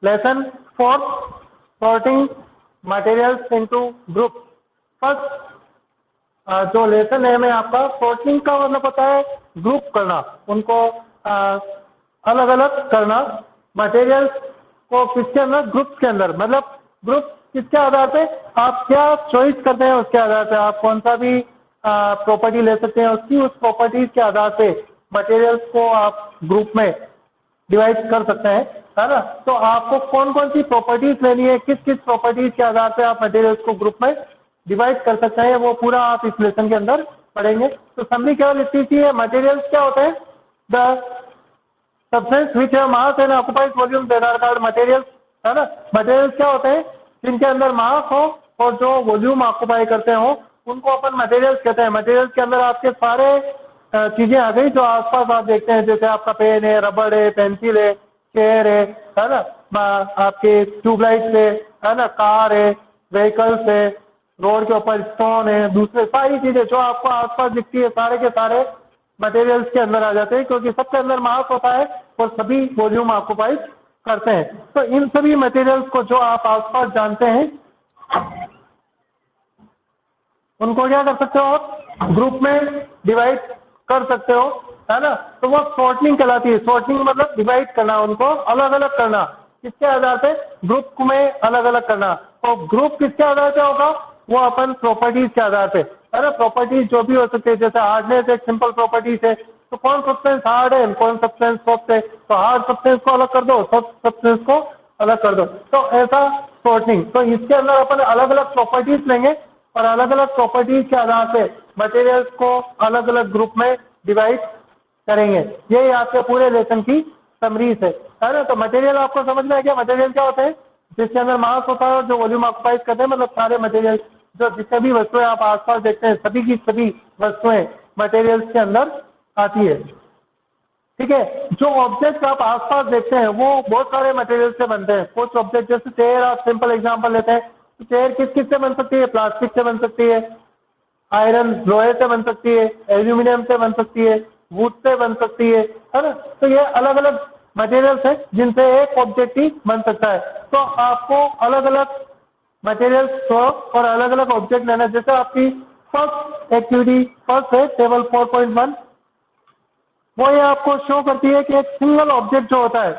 Lesson 4, sorting materials into group. First जो lesson है में आपका सॉर्टिंग का मतलब होता है ग्रुप करना, उनको अलग अलग करना मटेरियल्स को किसके अंदर, ग्रुप के अंदर। मतलब ग्रुप किसके आधार पे, आप क्या चॉइस करते हैं उसके आधार पे आप कौन सा भी प्रॉपर्टी ले सकते हैं, उसकी उस प्रॉपर्टीज के आधार पे मटेरियल्स को आप ग्रुप में डिवाइड कर सकते हैं, है ना। तो आपको कौन कौन सी प्रॉपर्टीज लेनी है, किस किस प्रॉपर्टीज के आधार पे आप मटेरियल्स को ग्रुप में डिवाइड कर सकते हैं, वो पूरा आप इस लेसन के अंदर पढ़ेंगे। तो समरी केवल इतनी सी है, मटेरियल्स क्या होते हैं, the substance which have mass and occupies volume that are called materials, है ना। मटेरियल्स क्या होते हैं, जिनके अंदर मास हो और जो वॉल्यूम ऑक्युपाई करते हो, उनको अपन मटेरियल्स कहते हैं। मटेरियल्स के अंदर आपके सारे चीजें आ गई जो आसपास आप देखते हैं, जैसे आपका पेन है, रबड़ है, पेंसिल है, चेयर है ना, आपके ट्यूबलाइट है ना, कार है, व्हीकल्स है, रोड के ऊपर स्टोन है, दूसरे सारी चीजें जो आपको आसपास दिखती है, सारे के सारे मटेरियल्स के अंदर आ जाते हैं, क्योंकि सबके अंदर मास होता है और सभी वॉल्यूम ऑक्युपाइज करते हैं। तो इन सभी मटेरियल्स को जो आप आसपास जानते हैं, उनको क्या कर सकते हो आप, ग्रुप में डिवाइड कर सकते हो, है ना। तो वो सॉर्टिंग कहलाती है। सॉर्टिंग मतलब डिवाइड करना, उनको अलग अलग करना, किसके आधार पे, ग्रुप में अलग अलग करना। तो ग्रुप किसके आधार पे होगा, वो अपन प्रॉपर्टीज के आधार पे, है ना। प्रॉपर्टीज जो भी हो सकती है, जैसे हार्डनेस एक सिंपल प्रॉपर्टीज है, तो कौन सब्सटेंस हार्ड है, कौन सब्सटेंस सॉफ्ट है, तो हार्ड सब्सटेंस को अलग कर दो, सॉफ्ट सब्सटेंस को अलग कर दो। तो ऐसा सॉर्टिंग, तो इसके अंदर अपन अलग अलग प्रॉपर्टीज लेंगे और अलग अलग प्रॉपर्टीज के आधार पे मटेरियल्स को अलग अलग ग्रुप में डिवाइड करेंगे। यही आपके पूरे लेसन की समरीज है ना। तो मटेरियल आपको समझ में आ गया, मटेरियल क्या होते हैं, जिसके अंदर मास होता है और जो वॉल्यूम ऑक्युपाइज करते हैं, मतलब सारे मटेरियल जो जितने भी वस्तुएं आप आसपास देखते हैं, सभी की सभी वस्तुएं मटेरियल्स के अंदर आती है, ठीक है। जो ऑब्जेक्ट आप आसपास देखते हैं वो बहुत सारे मटेरियल से बनते हैं। कुछ ऑब्जेक्ट जैसे चेयर, आप सिंपल एग्जांपल लेते हैं, तो चेयर किस किस से बन सकती है, प्लास्टिक से बन सकती है, आयरन लोहे से बन सकती है, एल्यूमिनियम से बन सकती है, वुड से बन सकती है ना। तो ये अलग अलग मटेरियल्स हैं जिनसे एक ऑब्जेक्ट ही बन सकता है। तो आपको अलग अलग मटेरियल्स और अलग अलग ऑब्जेक्ट लेना। जैसे आपकी फर्स्ट एक्टिविटी फर्स्ट है टेबल 4.1, वो ये आपको शो करती है कि एक सिंगल ऑब्जेक्ट जो होता है,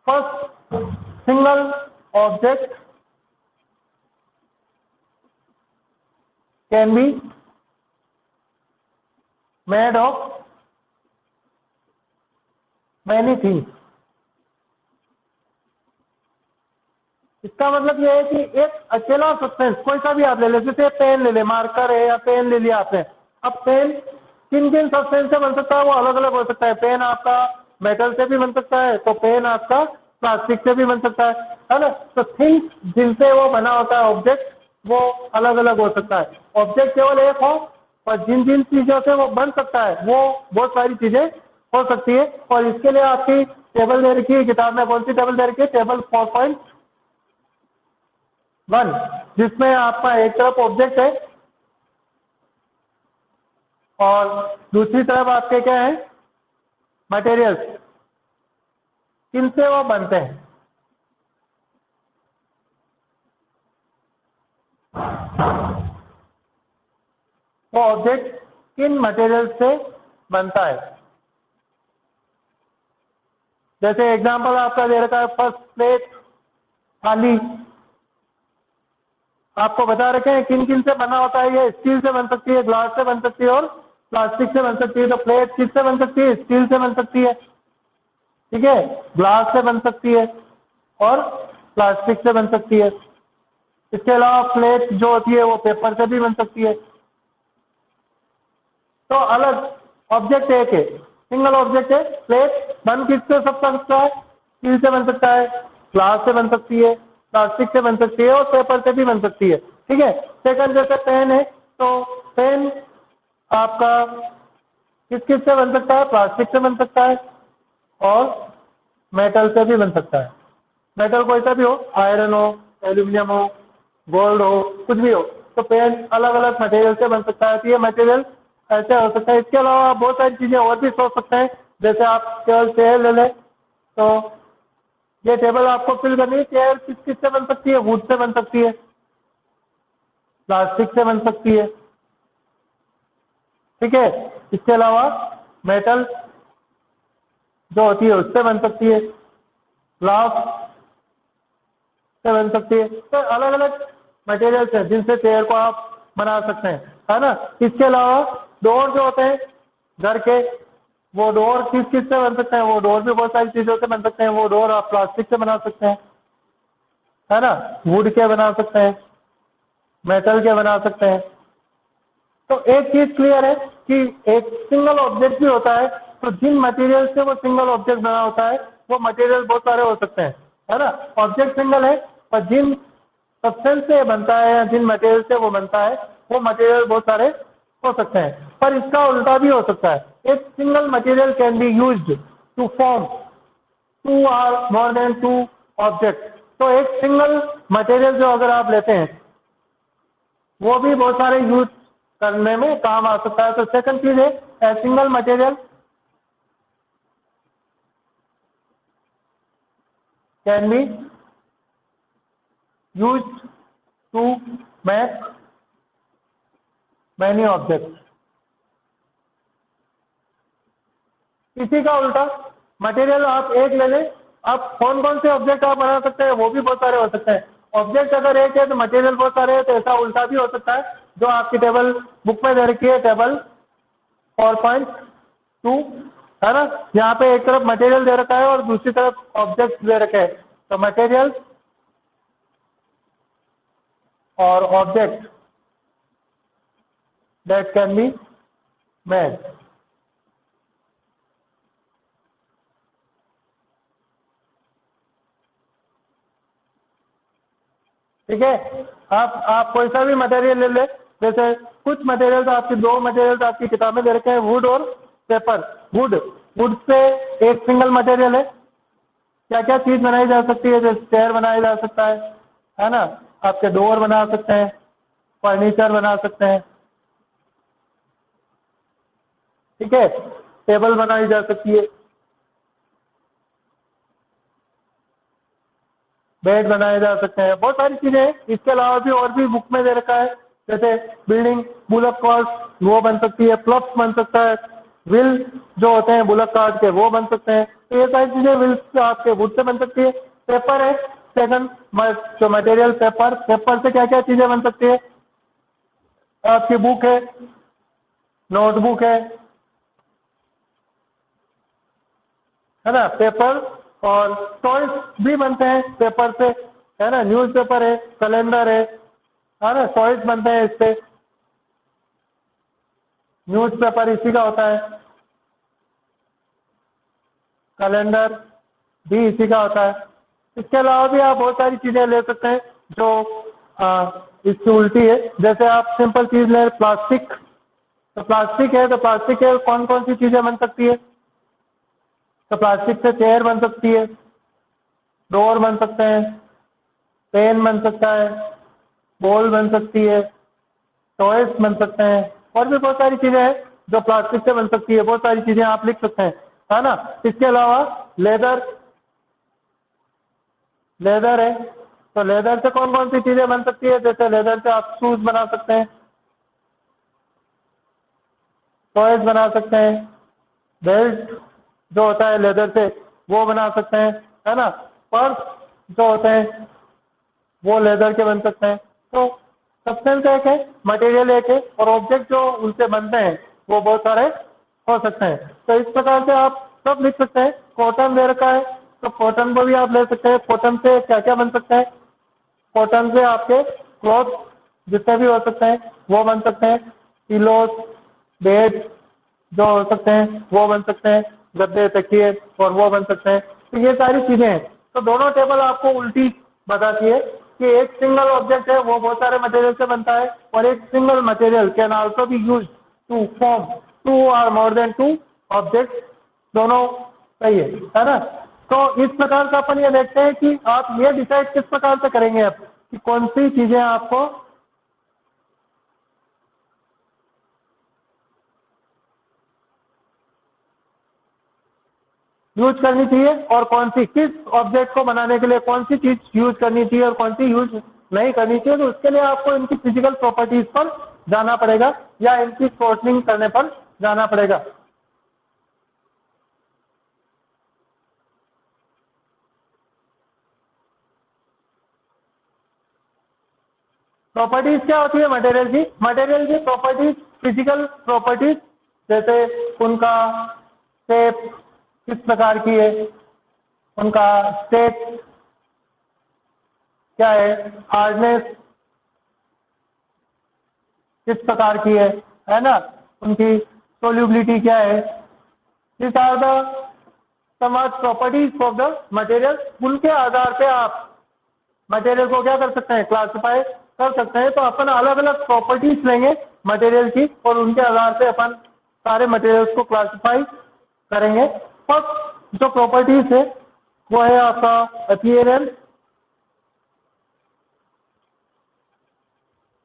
first single object can be made of many things। इसका मतलब यह है कि एक अकेला सब्सटेंस कोई सा भी आप ले ले, जैसे पेन ले ले, मार्कर है या पेन ले लिया आपने। अब पेन किन किन सब्सटेंस से बन सकता है, वो अलग अलग हो सकता है। पेन आपका मेटल से भी बन सकता है, तो पेन आपका प्लास्टिक से भी बन सकता है ना। तो थिंग्स जिनसे वो बना होता है ऑब्जेक्ट, वो अलग अलग हो सकता है। ऑब्जेक्ट केवल एक हो और जिन जिन चीजों से वो बन सकता है वो बहुत सारी चीजें हो सकती है। और इसके लिए आपकी टेबल दे रखी है किताब में। कौन सी टेबल दे रखी है, टेबल 4.1, जिसमें आपका एक तरफ ऑब्जेक्ट है और दूसरी तरफ आपके क्या है, मटेरियल्स, किनसे वो बनते हैं। वो ऑब्जेक्ट किन मटेरियल से बनता है। जैसे एग्जांपल आपका दे रखा है, फर्स्ट प्लेट, थाली, आपको बता रखे हैं किन किन से बना होता है। ये स्टील से बन सकती है, ग्लास से बन सकती है और प्लास्टिक से बन सकती है। तो प्लेट किससे बन सकती है, स्टील से बन सकती है, ठीक है, ग्लास से बन सकती है और प्लास्टिक से बन सकती है। इसके अलावा प्लेट जो होती है वो पेपर से भी बन सकती है। तो अलग ऑब्जेक्ट एक है, सिंगल ऑब्जेक्ट है। प्लेट बन किससे सकता है, स्टील से बन सकता है, ग्लास से बन सकती है, प्लास्टिक से बन सकती है और पेपर से भी बन सकती है, ठीक है। सेकंड जैसे पेन है, तो पेन आपका किस किस से बन सकता है, प्लास्टिक से बन सकता है और मेटल से भी बन सकता है। मेटल कोई सा भी हो, आयरन हो, एल्यूमिनियम हो, गोल्ड हो, कुछ भी हो। तो पेन अलग अलग मटेरियल से बन सकता है। तो ये मटेरियल ऐसे हो सकता है। इसके अलावा आप बहुत सारी चीज़ें और भी सोच सकते हैं, जैसे आप केवल चेयर ले लें तो ये टेबल आपको फिल करनी है। चेयर किस किस से बन सकती है? वुड से बन सकती है, प्लास्टिक से बन सकती है, ठीक है। इसके अलावा मेटल जो होती है उससे बन सकती है, ग्लास से बन सकती है। तो अलग अलग मटेरियल्स हैं जिनसे चेयर को आप बना सकते हैं, है ना। इसके अलावा डोर जो होते हैं घर के, वो डोर किस किस से बन सकते हैं? वो डोर भी बहुत सारी चीज़ों से बन सकते हैं। वो डोर आप प्लास्टिक से बना सकते हैं, है ना, वुड के बना सकते हैं, मेटल के बना सकते हैं। तो एक चीज क्लियर है कि एक सिंगल ऑब्जेक्ट भी होता है, तो जिन मटेरियल से वो सिंगल ऑब्जेक्ट बना होता है वो मटेरियल बहुत सारे हो सकते हैं, है ना। ऑब्जेक्ट सिंगल है, पर जिन सब्सटेंस से बनता है या जिन मटेरियल से वो बनता है वो मटेरियल बहुत सारे हो सकते हैं। पर इसका उल्टा भी हो सकता है। एक single material can be used to form two or more then to object. तो एक सिंगल मटेरियल जो अगर आप लेते हैं वो भी बहुत सारे यूज करने में काम आ सकता है। तो सेकंड चीज है, a single material can be use to make many object. इसी का उल्टा, मटेरियल आप एक ले लें, आप कौन कौन से ऑब्जेक्ट आप बना सकते हैं? वो भी बहुत सारे हो सकते हैं। ऑब्जेक्ट अगर एक है तो मटेरियल बहुत सारे हैं, तो ऐसा उल्टा भी हो सकता है जो आपकी टेबल बुक में दे रखी है, टेबल 4.2, है ना। यहाँ पे एक तरफ मटेरियल दे रखा है और दूसरी तरफ ऑब्जेक्ट दे रखे हैं। तो मटेरियल और object that can be made. ठीक है। आप कोई सा भी मटेरियल ले ले, जैसे कुछ मटेरियल आपकी, दो मटेरियल आपकी किताब में दे रखे हैं, वुड और पेपर। वुड, वुड से एक सिंगल मटेरियल है। क्या क्या चीज बनाई जा सकती है? जैसे चेयर बनाया जा सकता है ना, आपके डोर बना सकते हैं, फर्नीचर बना सकते हैं, ठीक है, टेबल बनाई जा सकती है, बेड बनाए जा सकते हैं, बहुत सारी चीजें हैं। इसके अलावा भी और भी बुक में दे रखा है, जैसे बिल्डिंग, बुलक कार्ट वो बन सकती है, प्लग्स बन सकता है, व्हील जो होते हैं बुलक कार्ट के वो बन सकते हैं। तो ये सारी चीजें व्हील्स आपके वुड से बन सकती है। पेपर है सेकंड जो मटेरियल, पेपर, पेपर से क्या क्या चीजें बन सकती है? आपकी बुक है, नोटबुक है ना, पेपर। और टॉयज भी बनते हैं पेपर से, है ना, न्यूज़पेपर है, कैलेंडर है ना, टॉयज बनते हैं इससे। न्यूज़पेपर इसी का होता है, कैलेंडर भी इसी का होता है। इसके अलावा भी आप बहुत सारी चीज़ें ले सकते हैं जो इसकी उल्टी है। जैसे आप सिंपल चीज़ लें, प्लास्टिक। तो प्लास्टिक है, तो प्लास्टिक के कौन कौन सी चीज़ें बन सकती है? तो प्लास्टिक से चेयर बन सकती है, डोर बन सकते हैं, पेन बन सकता है, बॉल बन सकती है, टॉयज बन सकते हैं, और भी बहुत सारी चीज़ें हैं जो प्लास्टिक से बन सकती है। बहुत सारी चीज़ें आप लिख सकते हैं, है ना। इसके अलावा लेदर, लेदर है, तो लेदर से कौन कौन सी चीज़ें बन सकती है? जैसे लेदर से आप शूज बना सकते हैं, टॉयज बना सकते हैं, बेल्ट जो होता है लेदर से वो बना सकते हैं, है ना। पर्स जो होते हैं वो लेदर के बन सकते हैं। तो सब्सटेंस एक है, मटेरियल एक है, और ऑब्जेक्ट जो उनसे बनते हैं वो बहुत सारे हो सकते हैं। तो इस प्रकार से आप सब लिख सकते हैं। कॉटन दे रखा है, तो कॉटन को भी आप ले सकते हैं। कॉटन से क्या क्या बन सकता है? कॉटन से आपके क्लॉथ जितने भी हो सकते हैं वो बन सकते हैं। पिलोस, बेड जो हो सकते हैं वो बन सकते हैं, गद्दे, तकिए और वो बन सकते हैं। तो ये सारी चीज़ें हैं। तो दोनों टेबल आपको उल्टी बताती है कि एक सिंगल ऑब्जेक्ट है वो बहुत सारे मटेरियल से बनता है, और एक single material can also be use to form two or more then to object. दोनों सही है ना। तो इस प्रकार से अपन ये देखते हैं कि आप ये डिसाइड किस प्रकार से करेंगे अब कि कौन सी चीज़ें आपको यूज करनी चाहिए और कौन सी, किस ऑब्जेक्ट को बनाने के लिए कौन सी चीज यूज करनी चाहिए और कौन सी यूज नहीं करनी चाहिए, तो उसके लिए आपको इनकी फिजिकल प्रॉपर्टीज पर जाना पड़ेगा या इनकी शॉर्टनिंग करने पर जाना पड़ेगा। प्रॉपर्टीज क्या होती है मटेरियल की? मटेरियल की प्रॉपर्टीज फिजिकल प्रॉपर्टीज, जैसे उनका शेप किस प्रकार की है, उनका स्टेट क्या है, हार्डनेस किस प्रकार की है ना, उनकी सोल्यूबिलिटी क्या है, this are the some properties of the material. उनके आधार पे आप मटेरियल को क्या कर सकते हैं, क्लासिफाई कर सकते हैं। तो अपन अलग अलग प्रॉपर्टीज लेंगे मटेरियल की और उनके आधार पे अपन सारे मटेरियल्स को क्लासिफाई करेंगे। फर्स्ट जो प्रॉपर्टीज है वो है आपका अपीयरेंस।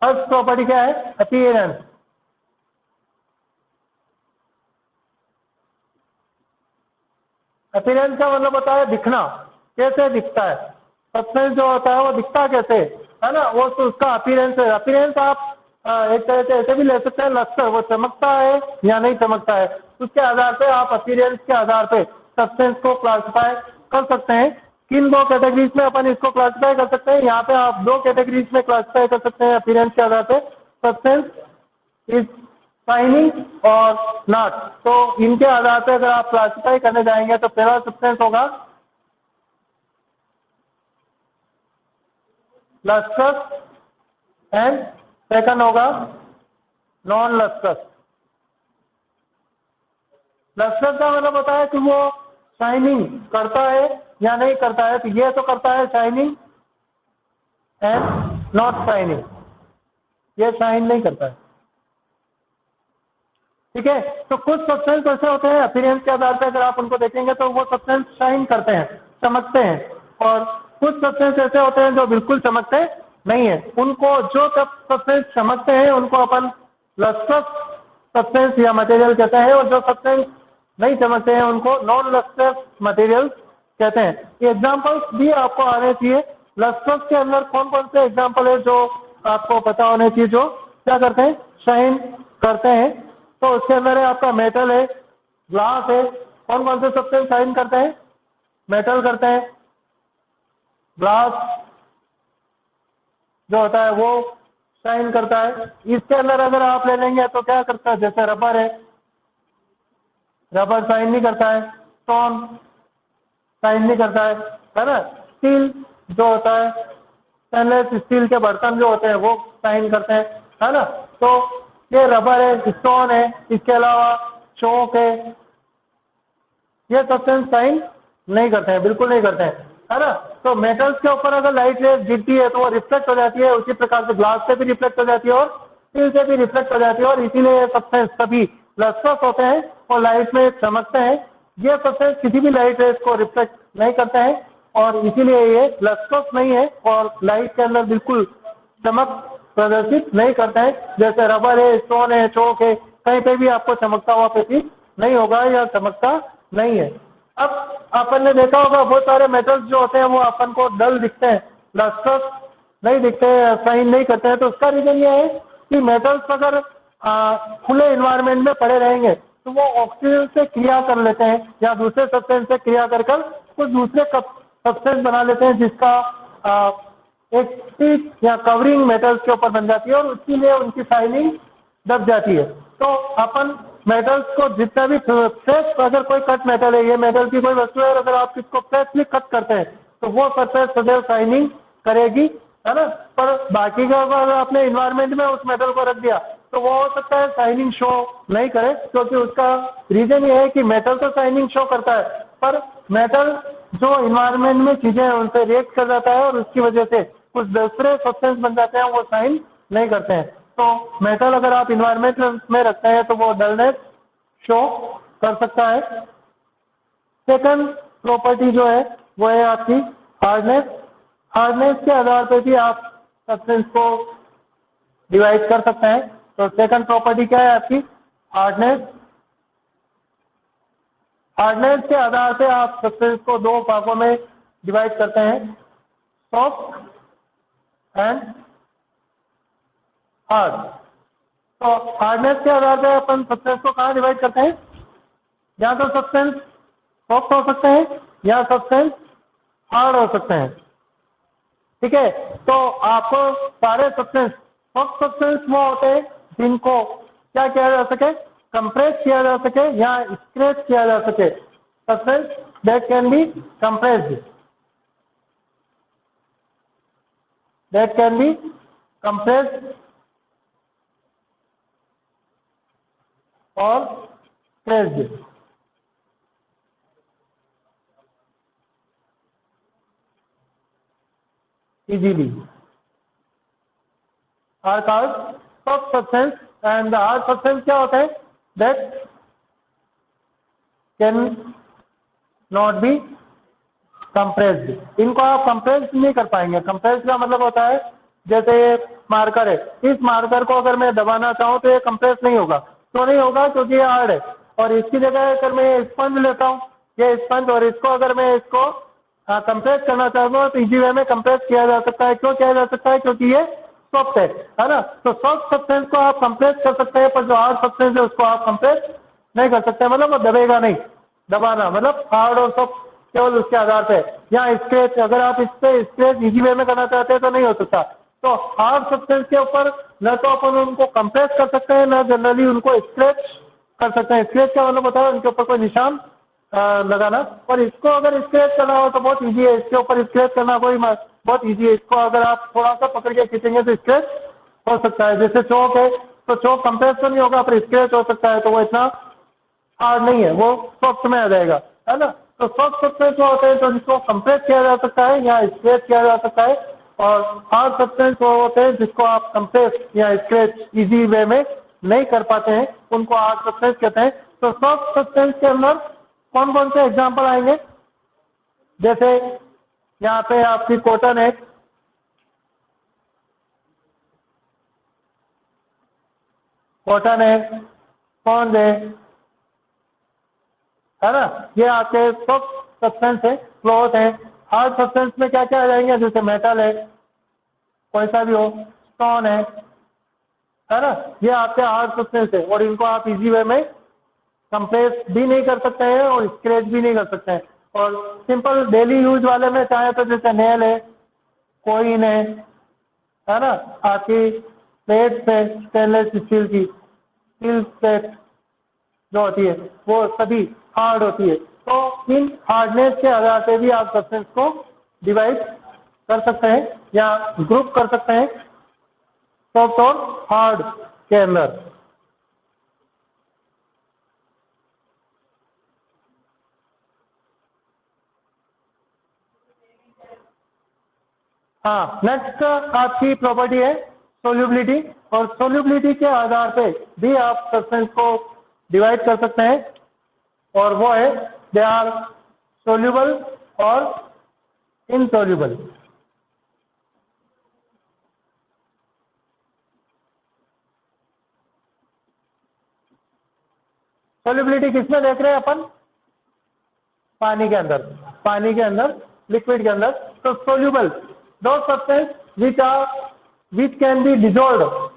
फर्स्ट प्रॉपर्टी क्या है? अपीयरेंस। अपीयरेंस का मतलब होता है दिखना, कैसे दिखता है। सब्सटेंस जो होता है वो दिखता कैसे है ना, वो तो उसका अपीयरेंस है। अपीयरेंस आप एक तरह से ऐसे भी ले सकते हैं, लस्टर, वो चमकता है या नहीं चमकता है, उसके आधार पे आप अपीयरेंस के आधार पे सब्सटेंस को क्लासिफाई कर सकते हैं। किन दो कैटेगरीज में अपन इसको क्लासिफाई कर सकते हैं? यहाँ पे आप दो कैटेगरीज में क्लासिफाई कर सकते हैं अपीयरेंस के आधार पे। सब्सटेंस इज शाइनिंग और नॉट। तो इनके आधार पे अगर आप क्लासिफाई करने जाएंगे तो पहला सब्सटेंस होगा लस्ट्रस एंड सेकंड होगा नॉन लस्ट्रस। लस्ट्रस का मतलब होता है कि वो शाइनिंग करता है या नहीं करता है। तो ये तो करता है शाइनिंग एंड नॉट शाइनिंग, ये शाइन नहीं करता है। ठीक है, तो कुछ सब्सटेंस ऐसे होते हैं अपीयरेंस के आधार पर अगर आप उनको देखेंगे तो वो सब्सटेंस शाइन करते हैं, चमकते हैं, और कुछ सब्सटेंस ऐसे होते हैं जो बिल्कुल चमकते नहीं है। उनको जो सब्सटेंस चमकते हैं उनको अपन लस्ट्रस सब्सटेंस या मटेरियल कहते हैं, और जो सब्सटेंस नहीं चमकते हैं उनको नॉन लस्ट्रस मटेरियल कहते हैं। ये एग्जाम्पल्स भी आपको आने चाहिए। लस्ट्रस के अंदर कौन कौन से एग्जाम्पल है जो आपको पता होने चाहिए, जो क्या करते हैं, शाइन करते हैं। तो उसके अंदर है आपका मेटल है, ग्लास है। कौन कौन से सब्सटेंस शाइन करते हैं? मेटल करते हैं, ग्लास जो होता है वो शाइन करता है। इसके अंदर अगर आप ले लेंगे तो क्या करता है, जैसे रबर है, रबर शाइन नहीं करता है। स्टोन शाइन नहीं करता है ना। स्टील जो होता है, स्टेनलेस स्टील के बर्तन जो होते हैं वो शाइन करते हैं, है ना। तो ये रबर है, स्टोन है, इसके अलावा चौक है, ये सब्सटेंस शाइन नहीं करते हैं, बिल्कुल नहीं करते हैं, है ना। तो मेटल्स के ऊपर अगर लाइट रेज गिरती है तो वो रिफ्लेक्ट हो जाती है, उसी प्रकार से ग्लास से भी रिफ्लेक्ट हो जाती है और स्टील से भी रिफ्लेक्ट हो जाती है, और इसीलिए ये सब्सटेंस सभी लस्ट्रस होते हैं और लाइट में चमकते हैं। ये सब्सटेंस किसी भी लाइट रेज को रिफ्लेक्ट नहीं करते हैं और इसीलिए ये लस्ट्रस नहीं है और लाइट के अंदर बिल्कुल चमक प्रदर्शित नहीं करते हैं। जैसे रबर है, स्टोन है, चौक है, कहीं पे भी आपको चमकता हुआ प्रतीत नहीं होगा या चमकता नहीं है। अब अपन ने देखा होगा बहुत सारे मेटल्स जो होते हैं वो अपन को डल दिखते हैं, लस्ट्रस नहीं दिखते हैं, शाइन नहीं करते हैं। तो उसका रीजन ये है कि मेटल्स अगर खुले इन्वायरमेंट में पड़े रहेंगे तो वो ऑक्सीजन से क्रिया कर लेते हैं या दूसरे सब्सटेंस से क्रिया कर कुछ दूसरे सब्सटेंस बना लेते हैं, जिसका एक शीट या कवरिंग मेटल्स के ऊपर बन जाती है और इसीलिए उनकी शाइनिंग दब जाती है। तो अपन मेटल्स को जितना भी फ्रेश, अगर कोई कट मेटल है, ये मेटल की कोई वस्तु है और अगर आप इसको फ्रेशली कट करते हैं तो वो सरफेस सदैव शाइनिंग करेगी, है ना। पर बाकी का अगर आपने इन्वायरमेंट में उस मेटल को रख दिया तो वो हो सकता है शाइनिंग शो नहीं करे, क्योंकि उसका रीजन ये है कि मेटल तो शाइनिंग शो करता है पर मेटल जो इन्वायरमेंट में चीजें हैं उनसे रिएक्ट कर जाता है और उसकी वजह से कुछ दूसरे सब्सटेंस बन जाते हैं, वो शाइन नहीं करते हैं। तो मेटल अगर आप इन्वायरमेंट में रखते हैं तो वो डलनेस शो कर सकता है। सेकंड प्रॉपर्टी जो है वो है आपकी हार्डनेस। हार्डनेस के आधार पर भी आप सब्सटेंस को डिवाइड कर सकते हैं। तो सेकंड प्रॉपर्टी क्या है आपकी? हार्डनेस। हार्डनेस के आधार से आप सब्सटेंस को दो भागों में डिवाइड करते हैं, सॉफ्ट एंड हार्ड। तो हार्डनेस के आधार पे अपन सब्सटेंस को कहाँ डिवाइड करते हैं? या तो सब्सटेंस सॉफ्ट हो सकते हैं या सब्सटेंस हार्ड हो सकते हैं। ठीक है, तो आपको सारे सब्सटेंस, सॉफ्ट सब्सटेंस वो होते हैं जिनको क्या किया जा सके, कंप्रेस किया जा सके या स्क्रेच किया जा सके। Substance that can be compressed, that can be compressed और स्क्रेच्ड। easily are called soft substance, and the hard substance क्या होता है? That can not be compressed. इनको आप कंप्रेस नहीं कर पाएंगे। कंप्रेस का मतलब होता है जैसे मार्कर है, इस मार्कर को अगर मैं दबाना चाहूँ तो ये कंप्रेस नहीं होगा। तो नहीं होगा क्योंकि ये हार्ड है। और इसकी जगह अगर मैं स्पंज लेता हूँ, ये स्पंज, और इसको अगर मैं इसको कंप्रेस करना चाहता हूँ तो इजी वे में कंप्रेस किया जा सकता है। क्यों किया जा सकता है? क्योंकि ये सॉफ्ट है ना। तो सॉफ्ट सब्सटेंस को आप कंप्रेस कर सकते हैं, पर जो हार्ड सब्सटेंस है उसको आप कंप्रेस नहीं कर सकते। मतलब वो दबेगा नहीं। दबाना मतलब हार्ड और सॉफ्ट केवल उसके आधार पे। या स्क्रेच, अगर आप इस पे स्क्रेच इजी वे में करना चाहते हैं तो नहीं हो सकता। तो हार्ड सब्सटेंस के ऊपर न तो अपन उनको कंप्रेस कर सकते हैं, न जनरली उनको स्क्रेच कर सकते हैं। स्क्रेच का मतलब होता है उनके ऊपर कोई निशान लगाना। और इसको अगर स्क्रेच करना हो तो बहुत इजी है। इसके ऊपर स्क्रेच करना कोई बहुत इजी है। इसको अगर आप थोड़ा सा पकड़ के खींचेंगे तो स्क्रेच हो सकता है। जैसे चौक है तो चौक कंप्रेस तो नहीं होगा पर स्क्रेच हो सकता है, तो वो इतना हार्ड नहीं है, वो सॉफ्ट में आ जाएगा, है ना। तो सॉफ्ट सब्सटेंस जो होते हैं तो जिसको कंप्रेस किया जा सकता है या स्क्रेच किया जा सकता है, और हार्ड सब्सटेंस वो होते हैं जिसको आप कंप्रेस या स्क्रेच इजी वे में नहीं कर पाते हैं, उनको हार्ड सब्सटेंस कहते हैं। तो सॉफ्ट सब्सटेंस के अंदर कौन कौन से एग्जाम्पल आएंगे? जैसे यहाँ पे आपकी कॉटन है, कॉटन है, स्पॉन्ज है ना, ये आपके सॉफ्ट सब्सटेंस है। क्लॉथ है। हार्ड सब्सटेंस में क्या क्या आ जाएंगे? जैसे मेटल है, कोई सा भी हो, स्टोन है ना, ये आपके हार्ड सब्सटेंस है। और इनको आप इजी वे में कंप्रेस भी नहीं कर सकते हैं और स्क्रेच भी नहीं कर सकते हैं। और सिंपल डेली यूज वाले में चाहे तो जैसे नेल है, कॉइन है ना, आपकी प्लेट्स है स्टेनलेस स्टील की, स्टील प्लेट जो होती है वो सभी हार्ड होती है। तो इन हार्डनेस के आधार से भी आप सब्सटेंस को डिवाइड कर सकते हैं या ग्रुप कर सकते हैं सॉफ्ट और हार्ड के अंदर। हाँ, नेक्स्ट आपकी प्रॉपर्टी है सोल्यूबिलिटी। और सोल्यूबिलिटी के आधार पे भी आप सब्सटेंस को डिवाइड कर सकते हैं, और वो है दे आर सोल्यूबल और इनसोल्यूबल। सोल्यूबिलिटी किसमें देख रहे हैं अपन? पानी के अंदर, पानी के अंदर, लिक्विड के अंदर। तो सोल्यूबल दो substance which can be dissolved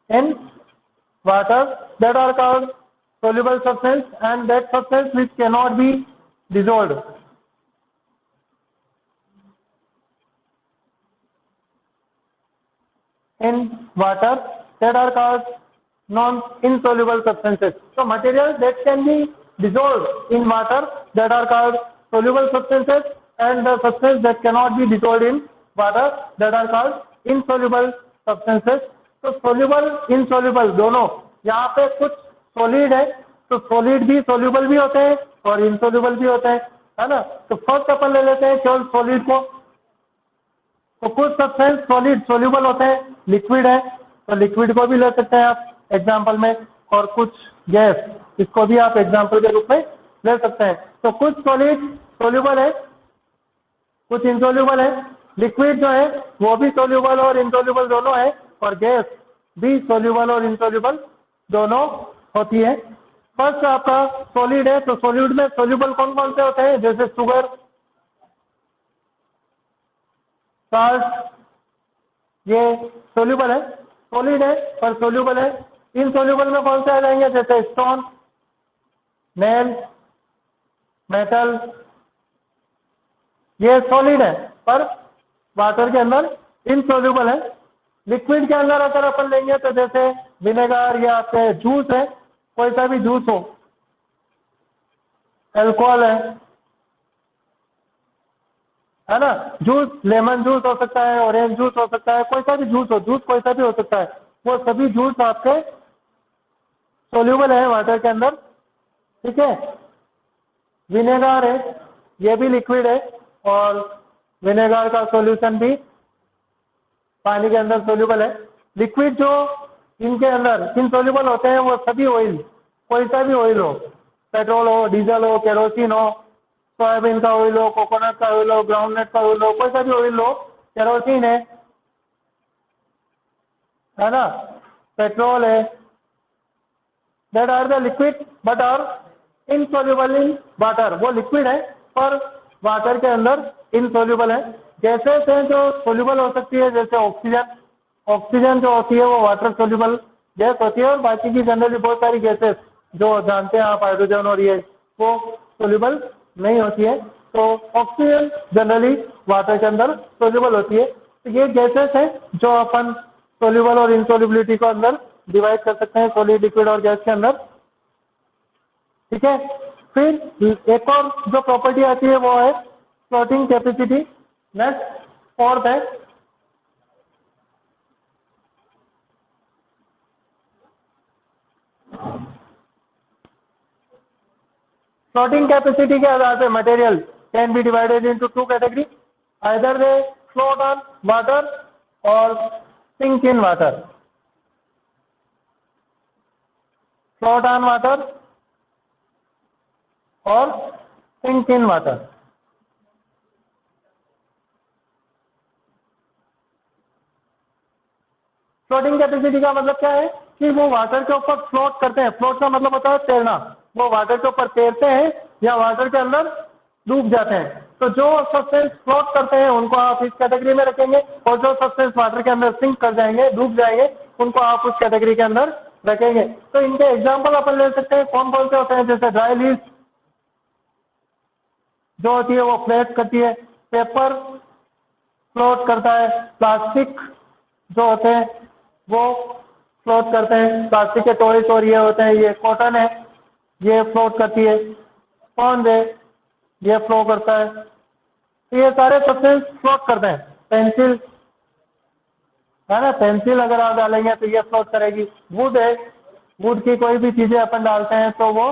in water, that are called soluble substance, and that substance which cannot be dissolved in water, that are called non-insoluble substances. So materials that can be dissolved in water, that are called soluble substances, and the substance that cannot be dissolved in water, that are called insoluble substances. तो soluble insoluble दोनों, यहाँ पे कुछ solid है तो solid भी soluble भी होते हैं और इनसोल्यूबल भी होते हैं, है ना। तो फर्स्ट अपन ले लेते हैं केवल सॉलिड को। तो कुछ सब्सटेंस सॉलिड सोल्यूबल होते हैं, लिक्विड है तो लिक्विड को भी ले सकते हैं आप एग्जांपल में, और कुछ गैस, इसको भी आप एग्जांपल के रूप में ले सकते हैं। तो कुछ सॉलिड सोल्यूबल है, कुछ इनसोल्यूबल है। लिक्विड जो है वो भी सोल्यूबल और इनसोल्यूबल दोनों है, और गैस भी सोल्यूबल और इनसोल्यूबल दोनों होती है। फर्स्ट आपका सॉलिड है, तो सॉलिड में सोल्यूबल कौन कौन से होते हैं, जैसे शुगर, साल्ट, ये सोल्यूबल है, सॉलिड है पर सोल्यूबल है। इनसोल्यूबल में कौन से आ जाएंगे, जैसे स्टोन, नेल, मेटल, ये सॉलिड है पर वाटर के अंदर इनसोल्यूबल है। लिक्विड के अंदर अगर अपन लेंगे तो जैसे विनेगर या आपके जूस है, कोई सा भी जूस हो, अल्कोहल है ना, जूस, लेमन जूस हो सकता है, ऑरेंज जूस हो सकता है, कोई सा भी जूस हो, जूस कोई सा भी हो सकता है, वो सभी जूस आपके सोल्यूबल है वाटर के अंदर, ठीक है। विनेगर है, ये भी लिक्विड है और विनेगर का सॉल्यूशन भी पानी के अंदर सोल्यूबल है। लिक्विड जो इनके अंदर इनसोल्यूबल होते हैं वो सभी ऑयल, कोई सा भी ऑयल हो, पेट्रोल हो, डीजल हो, केरोसिन हो, सोयाबीन का ऑयल हो, कोकोनट का ऑयल हो, ग्राउंडनट का ऑयल हो, कोई सा भी ऑयल हो, केरोसिन है ना, पेट्रोल है, that are the liquid but are insoluble in water. वो लिक्विड है पर वाटर के अंदर इनसोल्यूबल है। गैसेस हैं जो सोल्यूबल हो सकती है, जैसे ऑक्सीजन, ऑक्सीजन जो होती है वो वाटर सोल्यूबल गैस होती है, और बाकी की जनरली बहुत सारी गैसेस जो जानते हैं आप, हाइड्रोजन और ये, वो सोल्यूबल नहीं होती है। तो ऑक्सीजन जनरली वाटर के अंदर सोल्यूबल होती है। तो ये गैसेस हैं जो अपन सोल्यूबल और इनसोल्यूबिलिटी को अंदर डिवाइड कर सकते हैं, सॉलिड, लिक्विड और गैस के अंदर, ठीक है। फिर एक और जो प्रॉपर्टी आती है वो है फ्लोटिंग कैपेसिटी। नेक्स्ट फोर्थ है फ्लोटिंग कैपेसिटी के आधार पे material can be divided into two category, either they float on water और sink in water. Float on water और sink in water. Floating capacity का मतलब क्या है कि वो वाटर के ऊपर फ्लोट करते हैं। फ्लोट का मतलब होता है तैरना, वो वाटर के ऊपर तैरते हैं या वाटर के अंदर डूब जाते हैं। तो जो सब्सटेंस फ्लोट करते हैं उनको आप इस कैटेगरी में रखेंगे, और जो सब्सटेंस वाटर के अंदर सिंक कर जाएंगे, डूब जाएंगे, उनको आप उस कैटेगरी के अंदर रखेंगे। तो इनके एग्जाम्पल अपन ले सकते हैं, कौन कौन से होते हैं, जैसे ड्राई लीव्स जो होती है वो फ्लोट करती है, पेपर फ्लोट करता है, प्लास्टिक जो होते हैं वो फ्लोट करते हैं, प्लास्टिक के टॉयज और ये होते हैं, ये कॉटन है, ये फ्लोट करती है, स्पॉन्ज है, ये फ्लो करता है। तो ये सारे सब्सटेंस फ्लोट करते हैं। पेंसिल है ना, पेंसिल अगर आप डालेंगे तो ये फ्लोट करेगी। वुड है, वुड की कोई भी चीजें अपन डालते हैं तो वो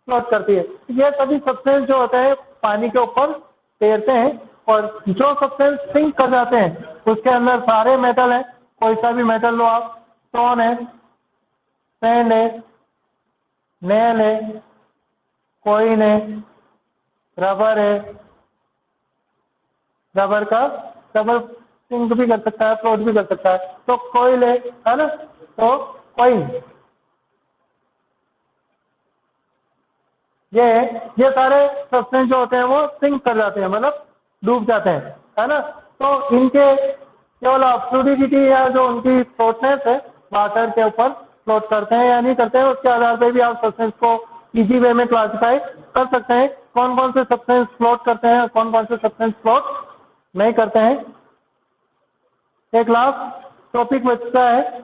फ्लोट करती है। ये सभी सब्सटेंस जो होते हैं पानी के ऊपर तैरते हैं, और जो सब्सटेंस सिंक कर जाते हैं उसके अंदर सारे मेटल हैं, कोई सा भी मेटल लो आप, स्टोन है, सैंड है, नेल है, कॉइन है, रबर है, रबर सिंक भी कर सकता है, फ्लोट भी कर सकता है, तो कोयल है ना, तो कॉइन, ये सारे सब्सटेंस जो होते हैं वो सिंक कर जाते हैं, मतलब डूब जाते हैं, है ना। तो इनके केवल फ्लूडिटी या जो उनकी फ्लोटनेस है वाटर के ऊपर फ्लोट करते हैं या नहीं करते हैं, उसके आधार पर भी आप सब्सटेंस को इजी वे में क्लासिफाई कर सकते हैं, कौन कौन से सब्सटेंस फ्लोट करते हैं, कौन कौन से सब्सटेंस फ्लोट नहीं करते हैं। एक लास्ट टॉपिक बचता है,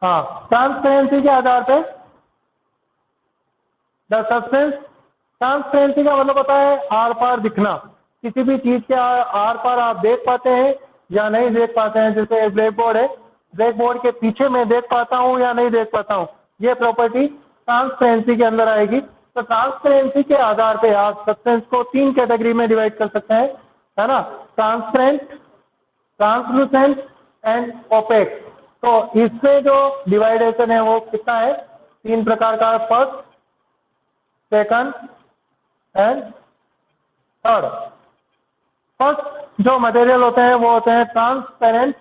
हाँ, ट्रांसपेरेंसी के आधार पे द सब्सटेंस। ट्रांसपेरेंसी का मतलब होता है आर पार दिखना, किसी भी चीज के आर पार आप देख पाते हैं या नहीं देख पाते हैं। जैसे ब्लैक बोर्ड है, ब्लैक बोर्ड के पीछे मैं देख पाता हूँ या नहीं देख पाता हूँ, ये प्रॉपर्टी ट्रांसपेरेंसी के अंदर आएगी। तो ट्रांसपेरेंसी के आधार पे आप सब्सटेंस को तीन कैटेगरी में डिवाइड कर सकते हैं, है ना, ट्रांसपेरेंट, ट्रांसलूसेंट एंड ओपेक। तो इसमें जो डिवाइडेशन है वो कितना है, तीन प्रकार का, first, second and third. First जो मटेरियल होते हैं वो होते हैं ट्रांसपेरेंट,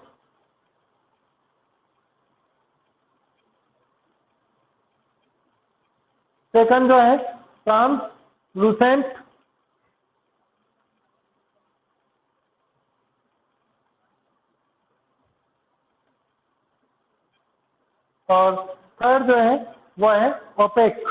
सेकंड जो है ट्रांसलूसेंट, और थर्ड जो है वो है ओपेक।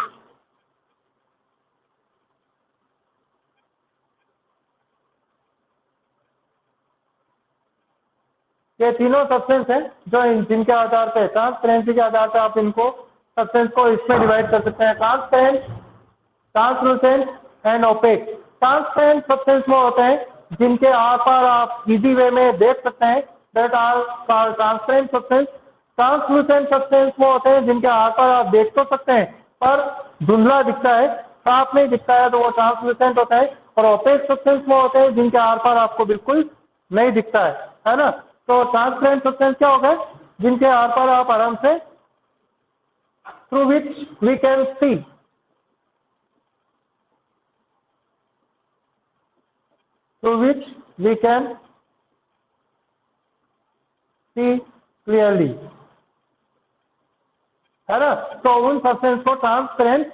ये तीनों सब्सटेंस हैं जो जिनके आधार पे ट्रांसपेरेंसी के आधार पे आप इनको सब्सटेंस को इसमें डिवाइड कर सकते हैं, transparent, translucent and opaque. Transparent substance वो होते हैं जिनके आर पार आप इजी वे में देख सकते हैं, that are transparent substance. Translucent substance वो होते हैं जिनके आर पार आप देख तो सकते हैं पर धुंधला दिखता है, साफ नहीं दिखता है, तो वो ट्रांसलूसेंट होता है। और ओपेक सब्सटेंस वो होते हैं जिनके आर पार आपको बिल्कुल नहीं दिखता है ना। तो ट्रांसपेरेंट सब्सटेंस क्या होगा, जिनके आर पार आप आराम से through which we can see, through which we can see clearly, है ना। तो उन सब्सटेंस को ट्रांसपेरेंट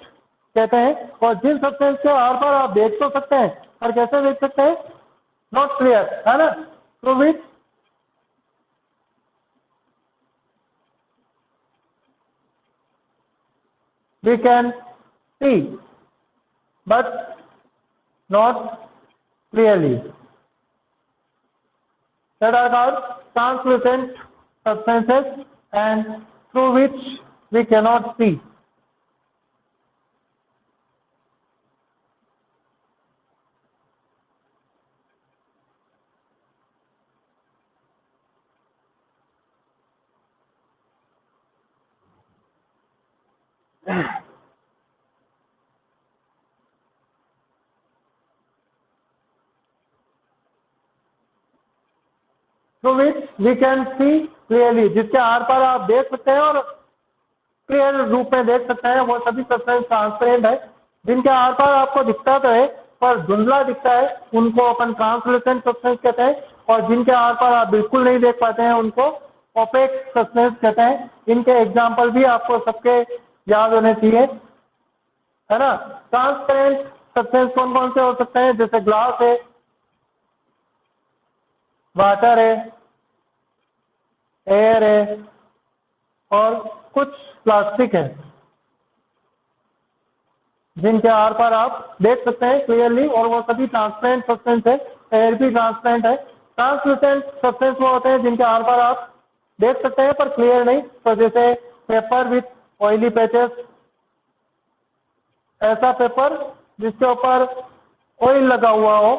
कहते हैं। और जिन सब्सटेंस के आर पार आप देख तो सकते हैं और कैसे देख सकते हैं, नॉट क्लियर, है ना, through which we can see but not clearly, that are called translucent substances and through which we cannot see. Through which we can see clearly, जिसके आर पार आप देख सकते हैं और क्लियर रूप में देख सकते हैं, वो सभी सब्सटेंस ट्रांसपेरेंट है। जिनके आर पार आपको दिखता तो है पर धुंधला दिखता है, उनको अपन ट्रांसलूसेंट सब्सटेंस कहते हैं। और जिनके आर पार आप बिल्कुल नहीं देख पाते हैं, उनको ओपेक सब्सटेंस कहते हैं। इनके एग्जाम्पल भी आपको सबके याद होने चाहिए, है ना। ट्रांसपेरेंट सब्सटेंस कौन कौन से हो सकते हैं, जैसे ग्लास है, वाटर है, एयर है और कुछ प्लास्टिक है, जिनके आर पार आप देख सकते हैं क्लियरली, और वो सभी ट्रांसपेरेंट सब्सटेंस है। एयर भी ट्रांसपेरेंट है। ट्रांसलूसेंट सब्सटेंस वो होते हैं जिनके आर पार आप देख सकते हैं पर क्लियर नहीं, तो जैसे पेपर विथ ऑयली पैचेस, ऐसा पेपर जिसके ऊपर ऑयल लगा हुआ हो,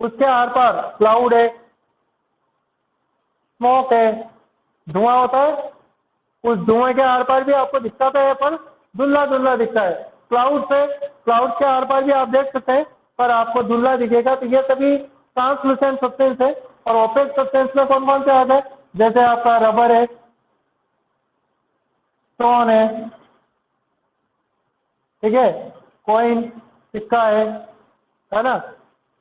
उसके आर पार क्लाउड है, स्मोक है, धुआं होता है, उस धुएं के आर पार भी आपको दिखता तो है पर धुंधला धुंधला दिखता है। क्लाउड के आर पार भी आप देख सकते हैं पर आपको धुंधला दिखेगा। तो ये सभी ट्रांसलूसेंट सब्सटेंस है। और ओपेक सब्सटेंस में कौन कौन से आते हैं, जैसे आपका रबर है, स्टोन है, ठीक है, कॉइन, सिक्का है ना।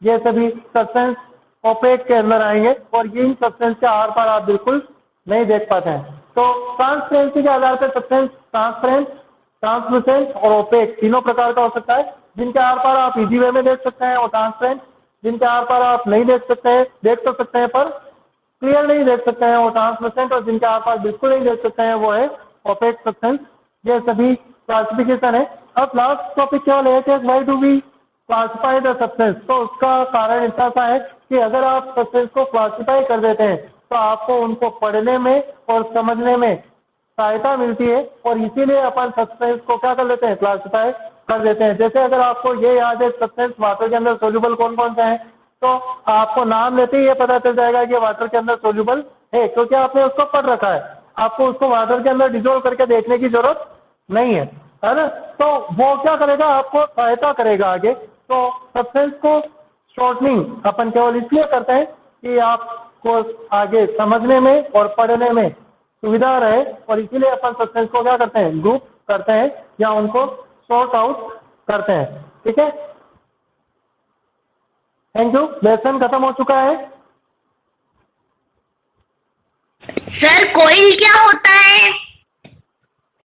ये सभी सब्सटेंस ओपेक के अंदर आएंगे और इन सब्सटेंस के आर पार आप बिल्कुल नहीं देख पाते हैं। तो ट्रांसपेरेंसी के आधार पर सब्सटेंस ट्रांसपेरेंट, ट्रांसलूसेंट और ओपेक तीनों प्रकार का हो सकता है। जिनके आर पार आप इजी वे में देख सकते हैं वो ट्रांसपेरेंट, जिनके आर पार आप नहीं देख सकते हैं, देख तो सकते हैं पर क्लियर नहीं देख सकते हैं, वो ट्रांसलूसेंट, और जिनके आर पार बिल्कुल नहीं देख सकते हैं वो है ओपेक सब्सटेंस। ये सभी क्लासिफिकेशन है। अब लास्ट टॉपिक केवल एक है, why do we classify the substance. तो उसका कारण इतना सा है कि अगर आप सब्सटेंस को क्लासिफाई कर देते हैं तो आपको उनको पढ़ने में और समझने में सहायता मिलती है, और इसीलिए अपन सब्सटेंस को क्या कर लेते हैं, क्लासिफाई कर देते हैं। जैसे अगर आपको ये याद है सब्सटेंस वाटर के अंदर सोल्यूबल कौन कौन से हैं, तो आपको नाम लेते ही ये पता चल जाएगा कि वाटर के अंदर सोल्यूबल है, क्योंकि आपने उसको पढ़ रखा है। आपको उसको वाटर के अंदर डिजोल्व करके देखने की जरूरत नहीं है ना। तो वो क्या करेगा, आपको सहायता करेगा आगे। तो सब्सटेंस को शॉर्टनिंग अपन केवल इसलिए करते हैं कि आपको आगे समझने में और पढ़ने में सुविधा रहे, और इसीलिए अपन सब्सटेंस को क्या करते हैं, ग्रुप करते हैं या उनको सॉर्ट आउट करते हैं। ठीक है, थैंक यू। लेसन खत्म हो चुका है। सर कोयल क्या होता है?